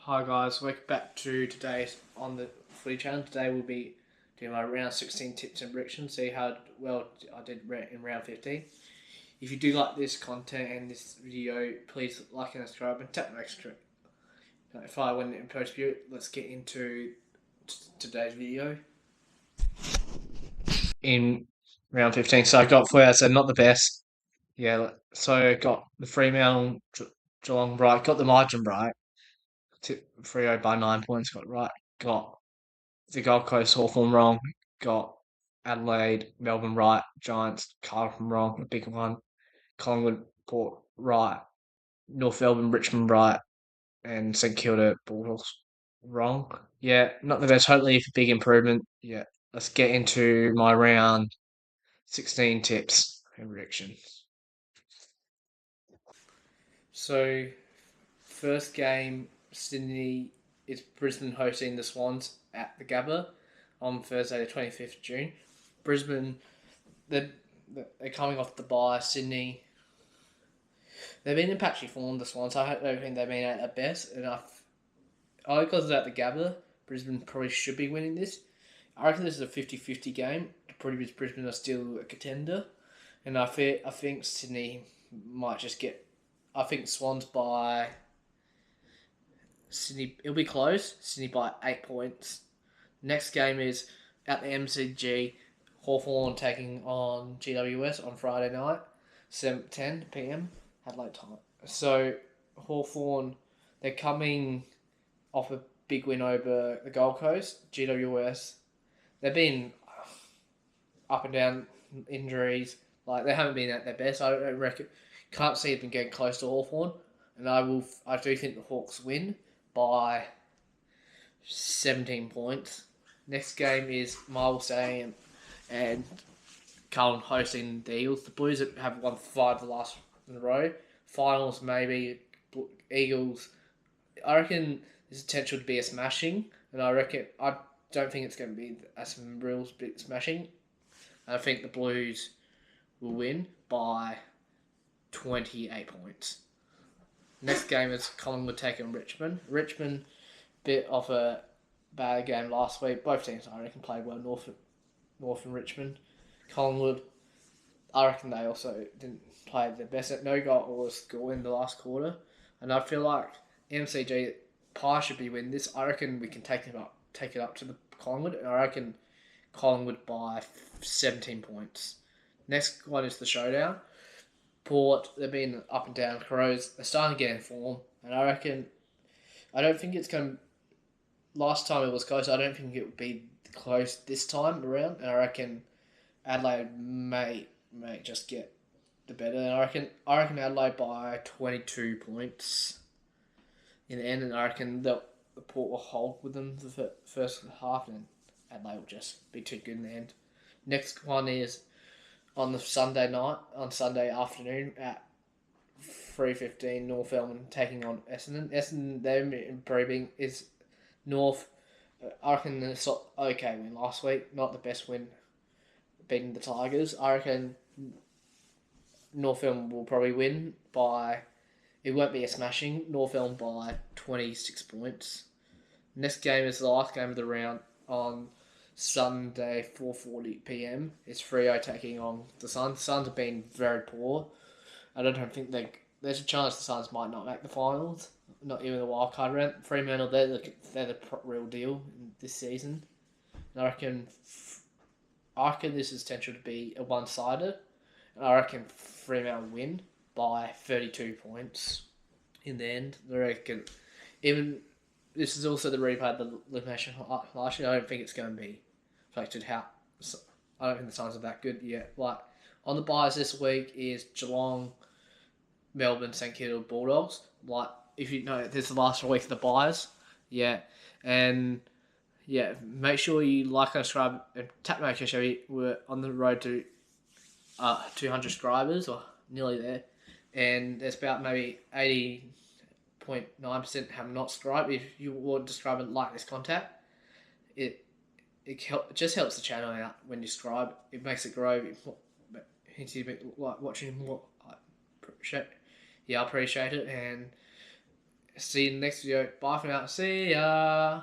Hi guys, welcome back to today's on the footy channel. Today we'll be doing my round 16 tips and predictions, see how well I did in round 15. If you do like this content and this video, please like and subscribe and tap the extra notify when it post view. Let's get into today's video. In round 15, so I got for so not the best. Yeah, so I got the Fremantle Geelong right, got the margin right. Freo by 9 points, got right. Got the Gold Coast Hawthorn wrong. Got Adelaide, Melbourne right. Giants, Carlton wrong. A big one. Collingwood, Port right. North Melbourne, Richmond right. And St Kilda, Bulldogs wrong. Yeah, not the best. Hopefully, a big improvement. Yeah, let's get into my round 16 tips and predictions. So, first game, Sydney is Brisbane hosting the Swans at the Gabba on Thursday, the 25th of June. Brisbane, they're, they're coming off the bye. Sydney, they've been in patchy form, the Swans. I don't think they've been at their best. Because it's at the Gabba, Brisbane probably should be winning this. I reckon this is a 50-50 game. Brisbane are still a contender. And I think Sydney might just get... I think Swans by... Sydney, it'll be close. Sydney by 8 points. Next game is at the MCG. Hawthorn taking on GWS on Friday night, 10 p.m. Adelaide time. So Hawthorn, they're coming off a big win over the Gold Coast. GWS, they've been up and down injuries. Like they haven't been at their best. I don't reckon. Can't see them getting close to Hawthorn, and I do think the Hawks win by 17 points. Next game is Marvel Stadium and Carlton hosting the Eagles. The Blues have won 5 the last in a row. Finals maybe Eagles. I reckon there's potential to be a smashing, and I don't think it's going to be a real big smashing. I think the Blues will win by 28 points. Next game is Collingwood taking Richmond. Richmond, bit of a bad game last week. Both teams, I reckon, played well. North and Richmond. Collingwood, I reckon they also didn't play their best. No goal or score in the last quarter. And I feel like MCG, Pie should be winning this. I reckon we can take it up to the Collingwood. And I reckon Collingwood by 17 points. Next one is the showdown. Port, they've been up and down. Crows, they're starting to get in form. And I don't think it's going to... Last time it was close. I don't think it would be close this time around. And I reckon Adelaide may just get the better. And I reckon Adelaide by 22 points in the end. And I reckon the Port will hold with them the first half. And Adelaide will just be too good in the end. Next one is on the Sunday night, on Sunday afternoon at 3:15, North Melbourne taking on Essendon. Essendon, they're improving. Is North, I reckon it's okay win last week. Not the best win, beating the Tigers. I reckon North Melbourne will probably win by... It won't be a smashing. North Melbourne by 26 points. Next game is the last game of the round on Sunday, 4:40 p.m. It's Freo taking on the Suns. Suns have been very poor. I don't think there's a chance the Suns might not make the finals, not even the wild card round. Fremantle, they're the real deal in this season. And I reckon this is potential to be a one-sided. And I reckon Fremantle win by 32 points in the end. I reckon even... This is also the replay of the elimination last year. I don't think it's going to be affected I don't think the Suns are that good yet. Like, on the buys this week is Geelong, Melbourne, St Kilda, Bulldogs. Like, if you know, this is the last week of the buys. Yeah. And, yeah, make sure you like and subscribe and tap the notification. We're on the road to 200 subscribers, or nearly there. And there's about maybe 80.9% have not subscribed. If you want to subscribe and like this content, it just helps the channel out when you subscribe. It makes it grow. Hence, you like watching more. I appreciate it, and See you in the next video. Bye for now. See ya.